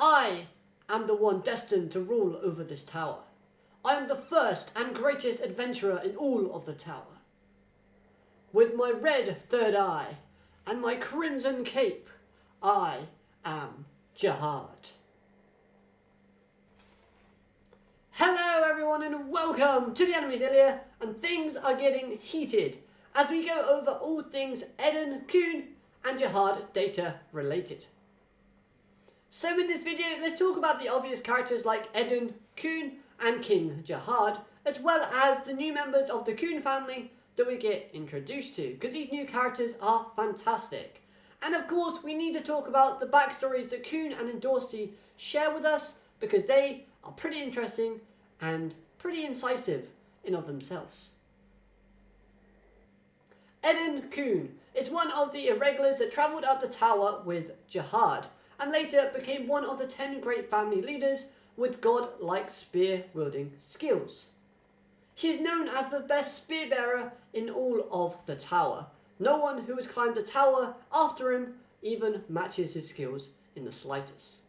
I am the one destined to rule over this tower. I am the first and greatest adventurer in all of the tower. With my red third eye and my crimson cape, I am Jihad. Hello everyone and welcome to the Enemy's Ilya, and things are getting heated as we go over all things Edahn Khun and Jihad data related. So in this video, let's talk about the obvious characters like Edahn Khun and King Jihad, as well as the new members of the Khun family that we get introduced to, because these new characters are fantastic. And of course, we need to talk about the backstories that Khun and Dorsey share with us, because they are pretty interesting and pretty incisive in of themselves. Edahn Khun is one of the irregulars that travelled up the tower with Jihad, and later became one of the 10 great family leaders with god-like spear-wielding skills. She is known as the best spear bearer in all of the tower. No one who has climbed the tower after him even matches his skills in the slightest.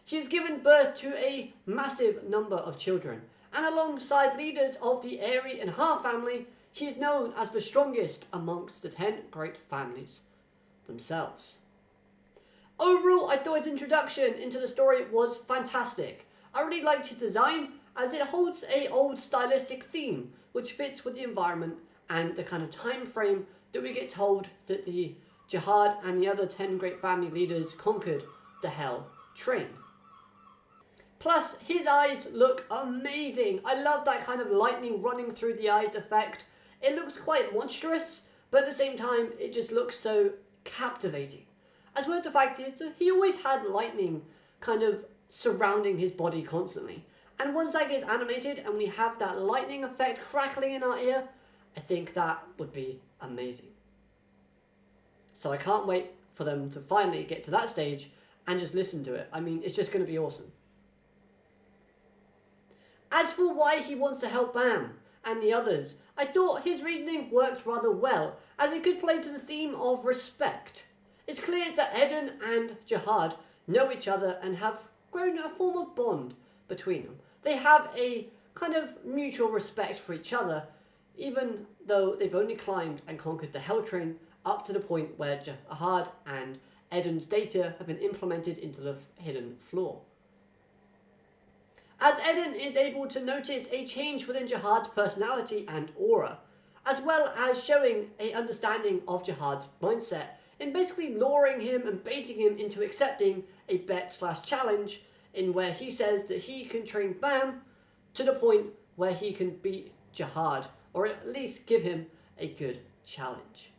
She has given birth to a massive number of children, and alongside leaders of the Airy and Ha family, she is known as the strongest amongst the 10 great families themselves. Overall, I thought his introduction into the story was fantastic. I really liked his design, as it holds a old stylistic theme which fits with the environment and the kind of time frame that we get told that the Jihad and the other 10 great family leaders conquered the Hell Train. Plus, his eyes look amazing. I love that kind of lightning running through the eyes effect. It looks quite monstrous, but at the same time, it just looks so captivating. As well as the fact is that he always had lightning kind of surrounding his body constantly. And once that gets animated and we have that lightning effect crackling in our ear, I think that would be amazing. So I can't wait for them to finally get to that stage and just listen to it. I mean, it's just going to be awesome. As for why he wants to help Bam and the others, I thought his reasoning worked rather well, as it could play to the theme of respect. It's clear that Edahn and Jihad know each other and have grown a form of bond between them. They have a kind of mutual respect for each other, even though they've only climbed and conquered the Hell Train up to the point where Jihad and Edahn's data have been implemented into the hidden floor. As Edahn is able to notice a change within Jihad's personality and aura, as well as showing an understanding of Jihad's mindset, in basically luring him and baiting him into accepting a bet/challenge in where he says that he can train Bam to the point where he can beat Jihad, or at least give him a good challenge.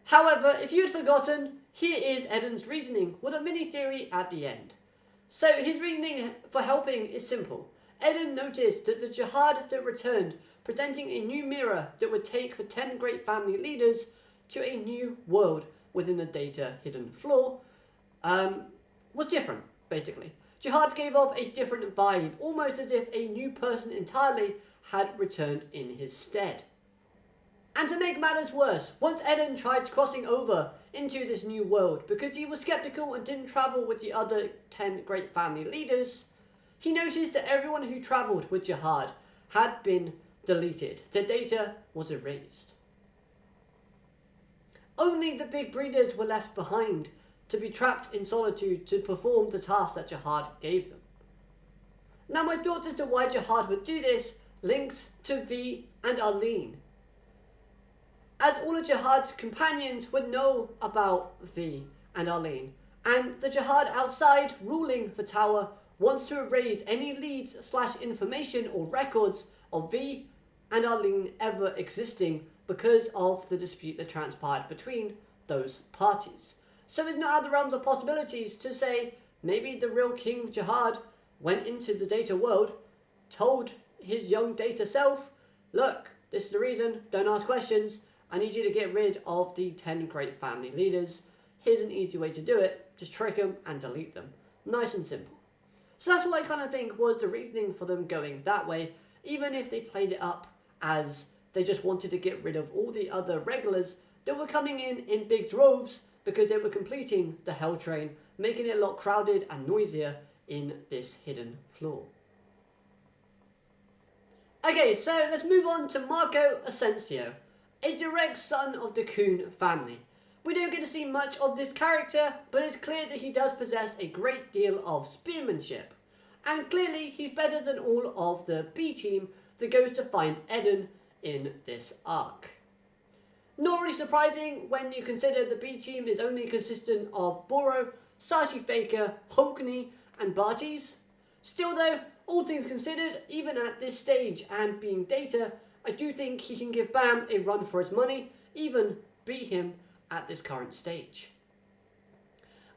However, if you had forgotten, here is Edahn's reasoning with a mini theory at the end. So his reasoning for helping is simple. Edahn noticed that the Jihad that returned, presenting a new mirror that would take the 10 great family leaders to a new world within the data hidden floor, was different, basically. Jihad gave off a different vibe, almost as if a new person entirely had returned in his stead. And to make matters worse, once Edahn tried crossing over into this new world because he was skeptical and didn't travel with the other 10 great family leaders, he noticed that everyone who travelled with Jihad had been deleted. Their data was erased. Only the big breeders were left behind to be trapped in solitude to perform the task that Jihad gave them. Now my thoughts as to why Jihad would do this links to V and Arlene, as all of Jihad's companions would know about V and Arlene, and the Jihad outside ruling the tower wants to erase any leads/information or records of V and Arlene ever existing because of the dispute that transpired between those parties. So it's not out of the realms of possibilities to say maybe the real King Jihad went into the data world, told his young data self, look, this is the reason, don't ask questions, I need you to get rid of the 10 great family leaders. Here's an easy way to do it, just trick them and delete them. Nice and simple. So that's what I kind of think was the reasoning for them going that way, even if they played it up as they just wanted to get rid of all the other regulars that were coming in big droves because they were completing the Hell Train making it a lot crowded and noisier in this hidden floor. Okay, so let's move on to Marco Ascencio, a direct son of the Khun family. We don't get to see much of this character, but it's clear that he does possess a great deal of spearmanship. And clearly he's better than all of the B team that goes to find Edahn in this arc. Not really surprising when you consider the B team is only consistent of Boro, Sashi Faker, Hokni and Barties. Still though, all things considered, even at this stage and being Data, I do think he can give Bam a run for his money, even beat him at this current stage.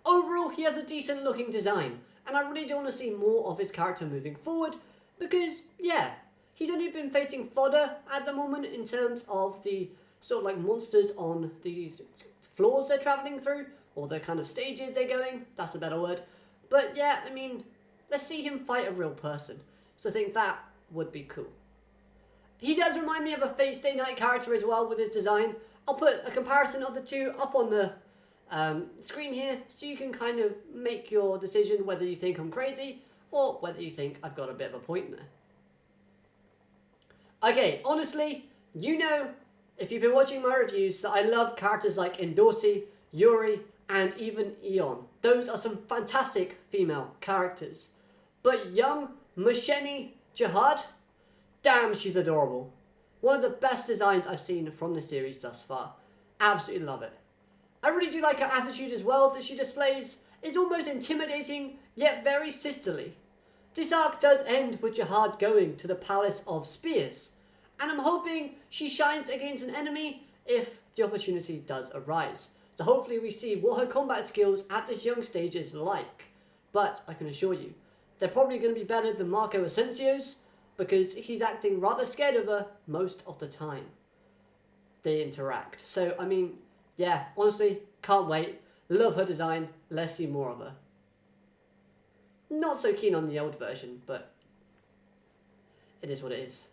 Overall, he has a decent looking design, and I really do want to see more of his character moving forward, because, yeah, he's only been facing fodder at the moment in terms of the sort of like monsters on the floors they're travelling through, or the kind of stages they're going, that's a better word. But yeah, I mean, let's see him fight a real person, so I think that would be cool. He does remind me of a Fate Stay Night character as well with his design. I'll put a comparison of the two up on the screen here so you can kind of make your decision whether you think I'm crazy or whether you think I've got a bit of a point there. Okay, honestly, you know, if you've been watching my reviews, that I love characters like Endorsi, Yuri, and even Eon. Those are some fantastic female characters. But young maschenny Jihad, damn, she's adorable. One of the best designs I've seen from the series thus far. Absolutely love it. I really do like her attitude as well that she displays. It's almost intimidating, yet very sisterly. This arc does end with Jihad going to the Palace of Spears, and I'm hoping she shines against an enemy if the opportunity does arise. So hopefully we see what her combat skills at this young stage is like. But I can assure you, they're probably going to be better than Marco Ascencio's, because he's acting rather scared of her most of the time they interact. So, I mean, yeah, honestly, can't wait. Love her design. Let's see more of her. Not so keen on the old version, but it is what it is.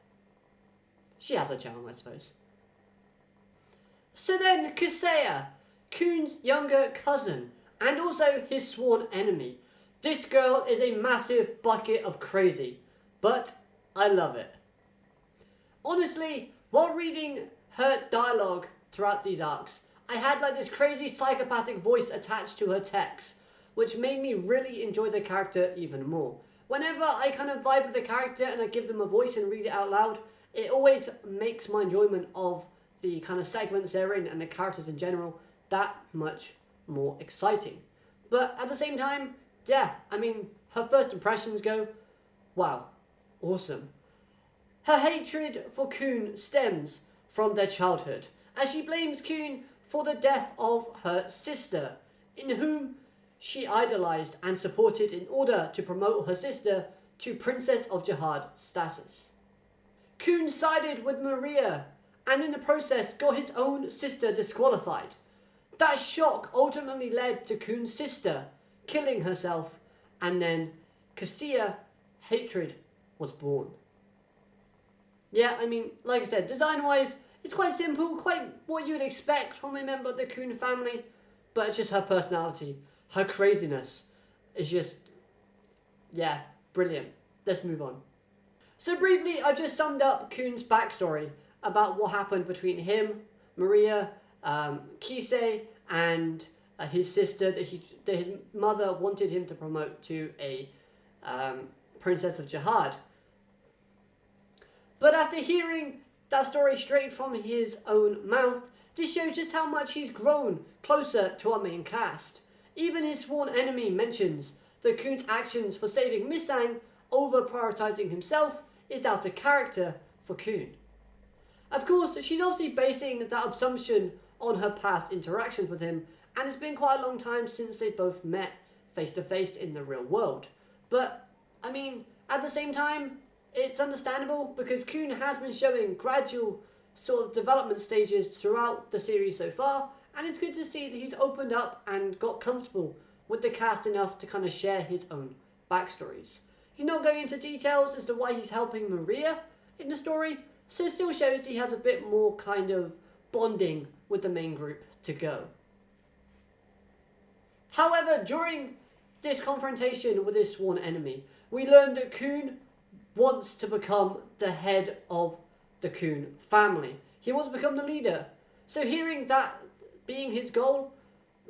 She has a charm, I suppose. So then, Kusea, Khun's younger cousin, and also his sworn enemy. This girl is a massive bucket of crazy, but I love it. Honestly, while reading her dialogue throughout these arcs, I had like this crazy psychopathic voice attached to her text, which made me really enjoy the character even more. Whenever I kind of vibe with the character and I give them a voice and read it out loud, it always makes my enjoyment of the kind of segments they're in and the characters in general that much more exciting. But at the same time, yeah, I mean, her first impressions go, wow, awesome. Her hatred for Khun stems from their childhood, as she blames Khun for the death of her sister, in whom she idolized and supported in order to promote her sister to Princess of Jihad status. Khun sided with Maria, and in the process got his own sister disqualified. That shock ultimately led to Khun's sister killing herself, and then Kusea hatred was born. Yeah, I mean, like I said, design-wise, it's quite simple, quite what you would expect from a member of the Khun family, but it's just her personality, her craziness is just, yeah, brilliant. Let's move on. So briefly, I just summed up Khun's backstory about what happened between him, Maria, Kisei, and his sister that his mother wanted him to promote to a Princess of Jihad. But after hearing that story straight from his own mouth, this shows just how much he's grown closer to our main cast. Even his sworn enemy mentions that Khun's actions for saving Missang over prioritizing himself is out of character for Khun. Of course, she's obviously basing that assumption on her past interactions with him, and it's been quite a long time since they both met face to face in the real world. But, I mean, at the same time, it's understandable because Khun has been showing gradual sort of development stages throughout the series so far, and it's good to see that he's opened up and got comfortable with the cast enough to kind of share his own backstories. He's not going into details as to why he's helping Maria in the story, so it still shows he has a bit more kind of bonding with the main group to go. However, during this confrontation with his sworn enemy, we learn that Khun wants to become the head of the Khun family. He wants to become the leader. So hearing that being his goal,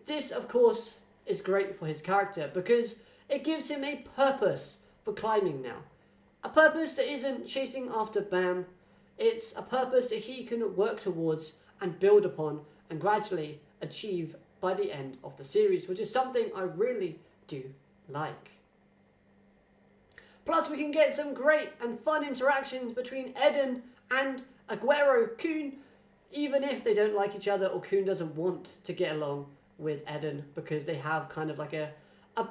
this of course is great for his character because it gives him a purpose for climbing now. A purpose that isn't chasing after Bam. It's a purpose that he can work towards and build upon and gradually achieve by the end of the series, which is something I really do like. Plus, we can get some great and fun interactions between Edahn and Aguero Khun, even if they don't like each other or Khun doesn't want to get along with Edahn because they have kind of like a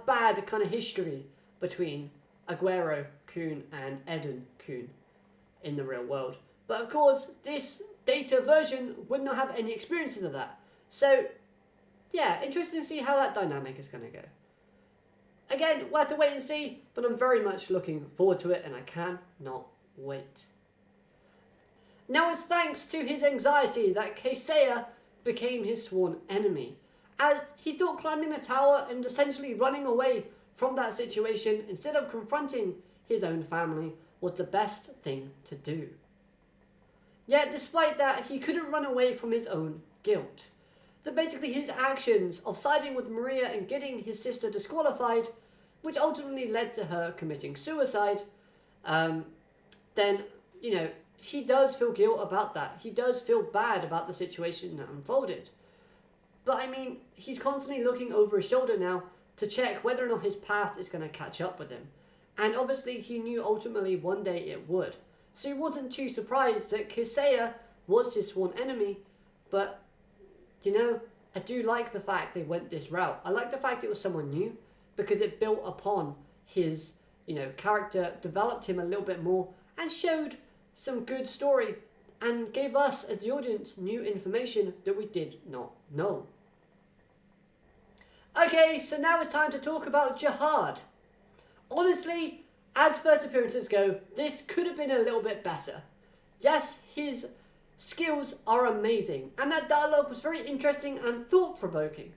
bad kind of history between Aguero Khun and Edahn Khun in the real world. But of course, this Data version would not have any experiences of that. So, yeah, interesting to see how that dynamic is going to go. Again, we'll have to wait and see, but I'm very much looking forward to it and I cannot wait. Now it's thanks to his anxiety that Kaseya became his sworn enemy, as he thought climbing the tower and essentially running away from that situation instead of confronting his own family was the best thing to do. Yet despite that, he couldn't run away from his own guilt. That basically his actions of siding with Maria and getting his sister disqualified, which ultimately led to her committing suicide, then, you know, he does feel guilt about that. He does feel bad about the situation that unfolded. But I mean, he's constantly looking over his shoulder now to check whether or not his past is going to catch up with him. And obviously he knew ultimately one day it would. So he wasn't too surprised that Kaseya was his sworn enemy. But, you know, I do like the fact they went this route. I like the fact it was someone new because it built upon his, you know, character, developed him a little bit more and showed some good story and gave us as the audience new information that we did not know. Okay, so now it's time to talk about Jihad. Honestly, as first appearances go, this could have been a little bit better. Yes, his skills are amazing, and that dialogue was very interesting and thought-provoking.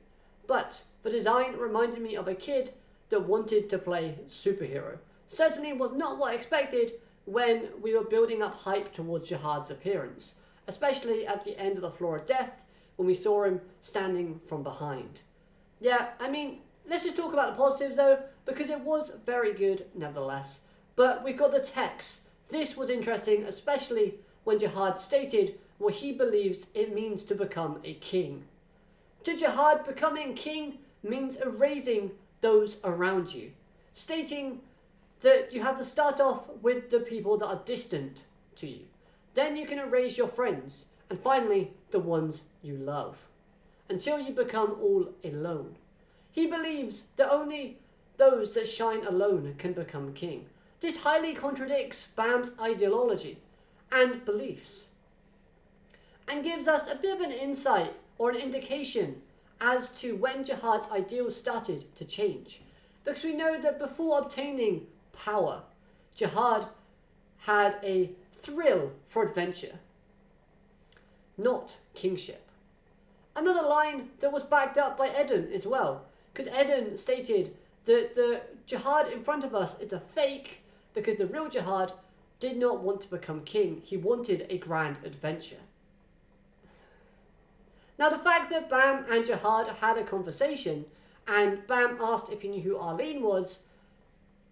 But the design reminded me of a kid that wanted to play superhero. Certainly was not what I expected when we were building up hype towards Jihad's appearance, especially at the end of the Floor of Death when we saw him standing from behind. Yeah, I mean, let's just talk about the positives though, because it was very good nevertheless. But we've got the text. This was interesting, especially when Jihad stated what he believes it means to become a king. To Jihad, becoming king means erasing those around you, stating that you have to start off with the people that are distant to you. Then you can erase your friends, and finally the ones you love, until you become all alone. He believes that only those that shine alone can become king. This highly contradicts Bam's ideology and beliefs, and gives us a bit of an insight or an indication as to when Jihad's ideals started to change. Because we know that before obtaining power, Jihad had a thrill for adventure, not kingship. Another line that was backed up by Edahn as well, because Edahn stated that the Jihad in front of us is a fake because the real Jihad did not want to become king. He wanted a grand adventure. Now the fact that Bam and Jihad had a conversation and Bam asked if he knew who Arlene was,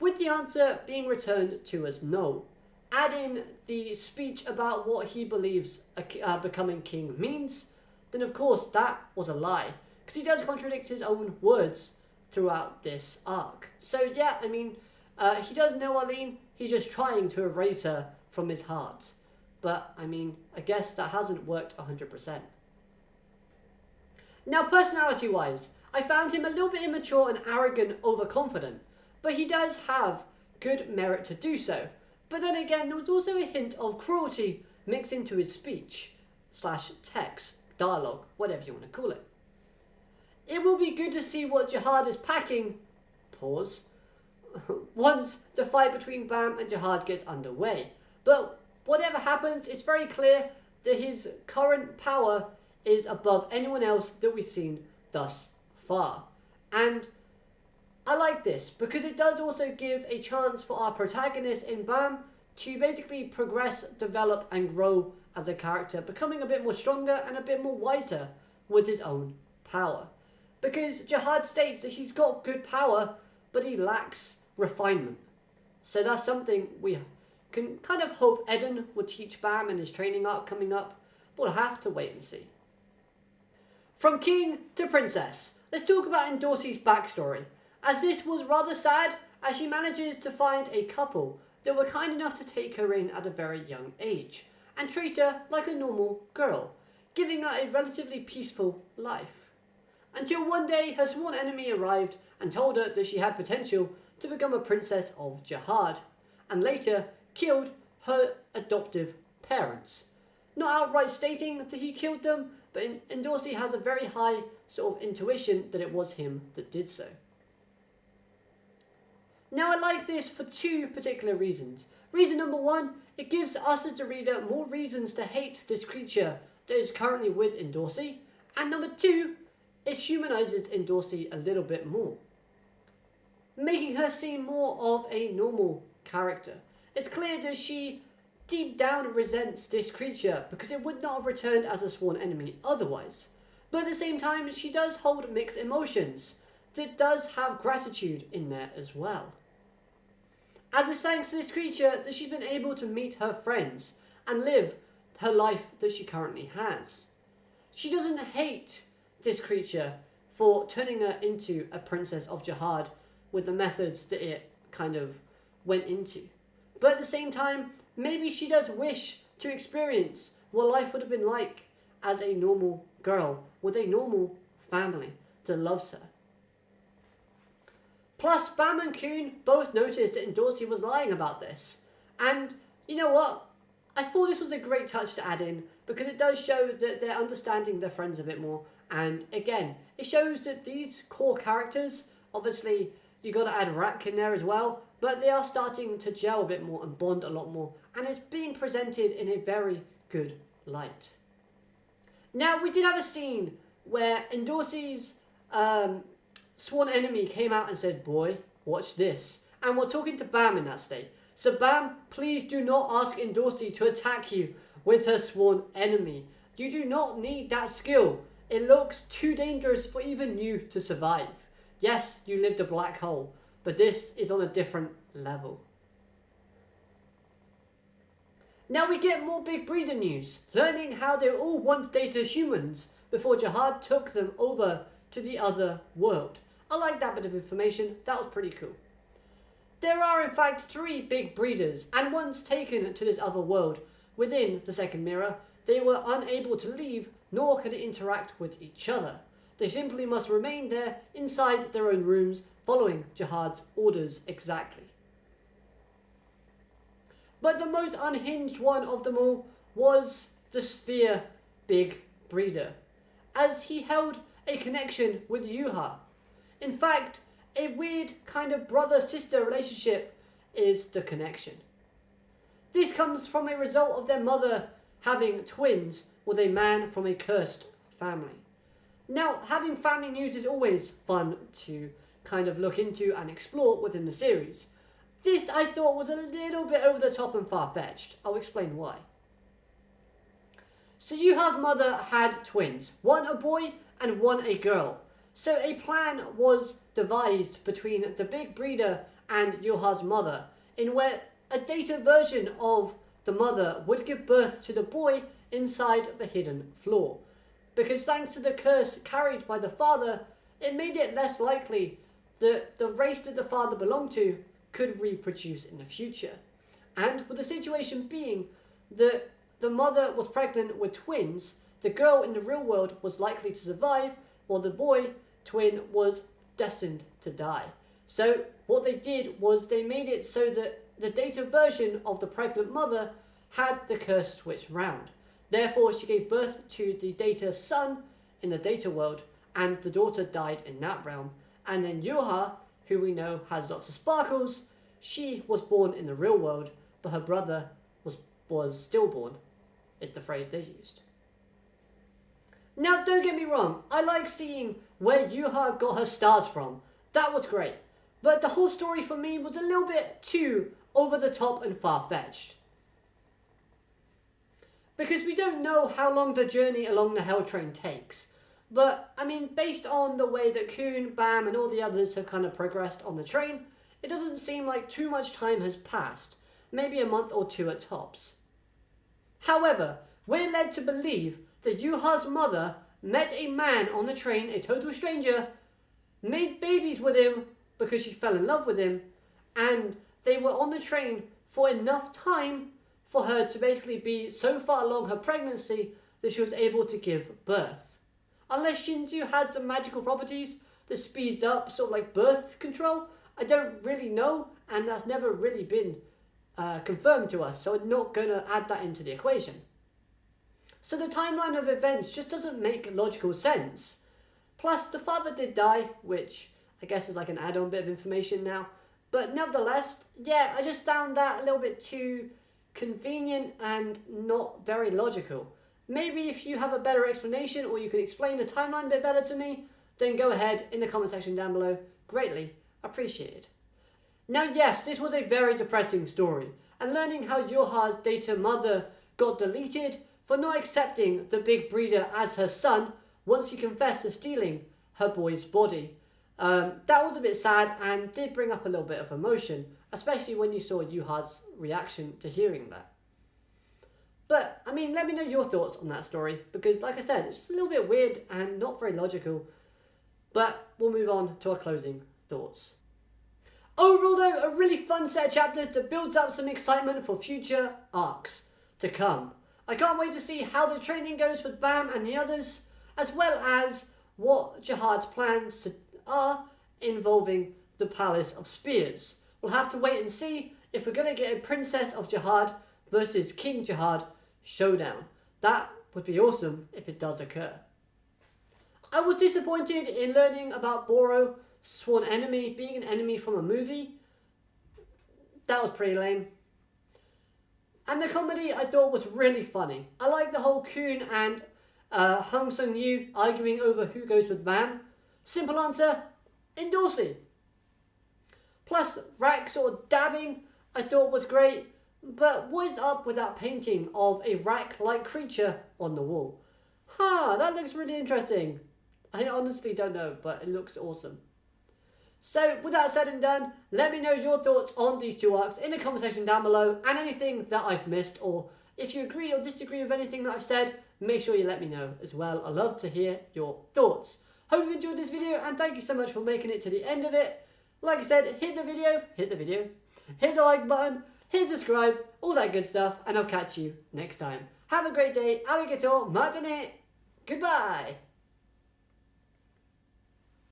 with the answer being returned to as no. Add in the speech about what he believes becoming king means, then of course that was a lie, because he does contradict his own words throughout this arc. So yeah, I mean, he does know Arlene, he's just trying to erase her from his heart. But I mean, I guess that hasn't worked 100%. Now personality wise, I found him a little bit immature and arrogant, overconfident, but he does have good merit to do so. But then again, there was also a hint of cruelty mixed into his speech / text, dialogue, whatever you want to call it. It will be good to see what Jihad is packing, pause, once the fight between Bam and Jihad gets underway. But whatever happens, it's very clear that his current power is above anyone else that we've seen thus far. And I like this because it does also give a chance for our protagonist in Bam to basically progress, develop and grow as a character, becoming a bit more stronger and a bit more wiser with his own power. Because Jihad states that he's got good power, but he lacks refinement. So that's something we can kind of hope Edahn will teach Bam in his training arc coming up, but we'll have to wait and see. From king to princess, let's talk about Endorsi's backstory, as this was rather sad as she manages to find a couple that were kind enough to take her in at a very young age and treat her like a normal girl, giving her a relatively peaceful life. Until one day her sworn enemy arrived and told her that she had potential to become a princess of Jihad, and later killed her adoptive parents. Not outright stating that he killed them, but Endorsi has a very high sort of intuition that it was him that did so. Now I like this for two particular reasons. Reason number one, it gives us as the reader more reasons to hate this creature that is currently with Endorsi, and number two, it humanizes Endorsi a little bit more, making her seem more of a normal character. It's clear that she deep down resents this creature because it would not have returned as a sworn enemy otherwise. But at the same time, she does hold mixed emotions that does have gratitude in there as well. As it's thanks to this creature that she's been able to meet her friends and live her life that she currently has. She doesn't hate this creature for turning her into a princess of Jihad with the methods that it kind of went into. But at the same time, maybe she does wish to experience what life would have been like as a normal girl with a normal family that loves her. Plus, Bam and Khun both noticed that Endorsi was lying about this. And you know what? I thought this was a great touch to add in because it does show that they're understanding their friends a bit more. And again, it shows that these core characters, obviously you got to add Rak in there as well, but they are starting to gel a bit more and bond a lot more, and it's being presented in a very good light. Now, we did have a scene where Endorsi's sworn enemy came out and said, "Boy, watch this," and we're talking to Bam in that state. So Bam, please do not ask Endorsi to attack you with her sworn enemy. You do not need that skill. It looks too dangerous for even you to survive. Yes, you lived a black hole, but this is on a different level. Now we get more big breeder news, learning how they were all once data humans before Jihad took them over to the other world. I like that bit of information, that was pretty cool. There are in fact 3 big breeders, and once taken to this other world within the second mirror, they were unable to leave nor could interact with each other. They simply must remain there inside their own rooms, following Jihad's orders exactly. But the most unhinged one of them all was the Sphere Big Breeder, as he held a connection with Yuha. In fact, a weird kind of brother-sister relationship is the connection. This comes from a result of their mother having twins with a man from a cursed family. Now, having family news is always fun to kind of look into and explore within the series. This I thought was a little bit over the top and far-fetched. I'll explain why. So Yuha's mother had twins, one a boy and one a girl. So a plan was devised between the big breeder and Yuha's mother, in where a data version of the mother would give birth to the boy inside the hidden floor. Because thanks to the curse carried by the father, it made it less likely that the race that the father belonged to could reproduce in the future. And with the situation being that the mother was pregnant with twins, the girl in the real world was likely to survive, while the boy twin was destined to die. So what they did was they made it so that the data version of the pregnant mother had the curse switched round. Therefore, she gave birth to the data son in the data world, and the daughter died in that realm. And then Yuha, who we know has lots of sparkles, she was born in the real world, but her brother was stillborn, is the phrase they used. Now, don't get me wrong, I like seeing where Yuha got her stars from. That was great. But the whole story for me was a little bit too over the top and far-fetched. Because we don't know how long the journey along the Hell Train takes. But, I mean, based on the way that Khun, Bam and all the others have kind of progressed on the train, it doesn't seem like too much time has passed. Maybe a month or two at tops. However, we're led to believe that Yuha's mother met a man on the train, a total stranger, made babies with him because she fell in love with him, and they were on the train for enough time for her to basically be so far along her pregnancy that she was able to give birth. Unless Shinju has some magical properties that speeds up sort of like birth control, I don't really know, and that's never really been confirmed to us, so I'm not going to add that into the equation. So the timeline of events just doesn't make logical sense. Plus, the father did die, which I guess is like an add-on bit of information now. But nevertheless, yeah, I just found that a little bit too convenient and not very logical. Maybe if you have a better explanation or you can explain the timeline a bit better to me, then go ahead in the comment section down below. Greatly appreciated. Now yes, this was a very depressing story, and learning how Yuha's Data mother got deleted for not accepting the big breeder as her son once he confessed to stealing her boy's body. That was a bit sad and did bring up a little bit of emotion, especially when you saw Yuha's reaction to hearing that. But, I mean, let me know your thoughts on that story, because like I said, it's just a little bit weird and not very logical. But we'll move on to our closing thoughts. Overall though, a really fun set of chapters that builds up some excitement for future arcs to come. I can't wait to see how the training goes with Bam and the others, as well as what Jihad's plans are involving the Palace of Spears. We'll have to wait and see if we're going to get a Princess of Jihad versus King Jihad showdown. That would be awesome if it does occur. I was disappointed in learning about Boro, sworn enemy, being an enemy from a movie. That was pretty lame. And the comedy I thought was really funny. I like the whole Khun and Hung Sung Yu arguing over who goes with Bam. Simple answer, endorsing. Plus, Rak sort of dabbing I thought was great. But what is up with that painting of a Rak-like creature on the wall? That looks really interesting. I honestly don't know, but it looks awesome. So, with that said and done, let me know your thoughts on these two arcs in the comment section down below, and anything that I've missed, or if you agree or disagree with anything that I've said, make sure you let me know as well. I love to hear your thoughts. Hope you enjoyed this video, and thank you so much for making it to the end of it. Like I said, hit the video, hit the like button, hit subscribe, all that good stuff, and I'll catch you next time. Have a great day, alligator, matinee, goodbye!